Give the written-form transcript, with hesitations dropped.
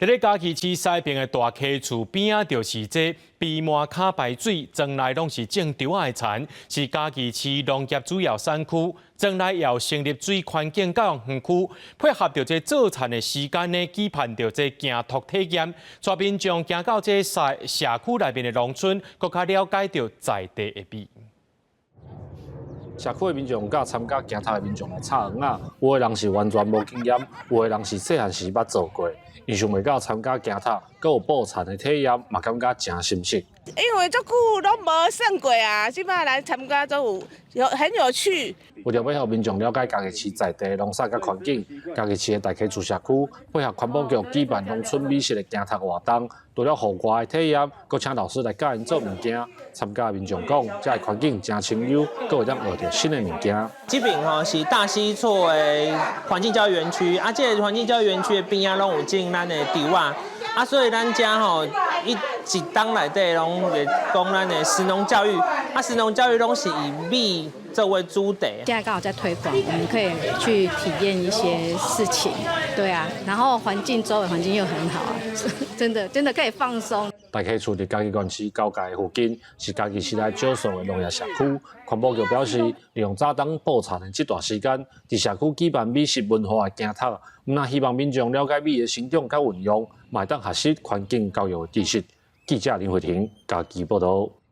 伫咧嘉义市西边的大溪厝边啊，就是这闭满卡排水，庄内拢是种稻仔的田，是嘉义市农业主要产区。庄内要成立水环境教育园区，配合着这做田的时间呢，举办着这行托体验，带民众行到这社区内面的农村，更加了解到在地的美。社区的民众甲参加行头的民众来插秧啊，有的人是完全无经验，有的人是细汉时捌做过，因想袂到参加行头，佮有捕田的体验，嘛感觉真新鲜。因为足久拢无算过啊，即摆来参加都很有趣。为了要互民众了解嘉义市在地的农产甲环境，嘉义市的大溪厝社区配合环保局举办农村美食的行头活动，除了户外的体验，佮请老师来教因做物件。参加的民众讲，这个环境真清幽，佮会当学到新的物件。这边吼是大溪厝的环境教育园区，啊，这个环境教育园区的边啊，拢有种咱的稻啊，啊，所以咱家吼一档内底拢会讲咱的食农教育，啊，食农教育拢是以米作为主题。现在刚好在推广，我们可以去体验一些事情，对啊，然后周围环境又很好啊，真的可以放松。大溪厝伫嘉义县市交界附近，是嘉义市内少数的农业社区。环保局表示，利用早冬捕田的这段时间，伫社区举办美食文化的行头，那希望民众了解米的生长甲运用，嘛会当学习环境教育的知识。记者林慧婷，嘉义报道。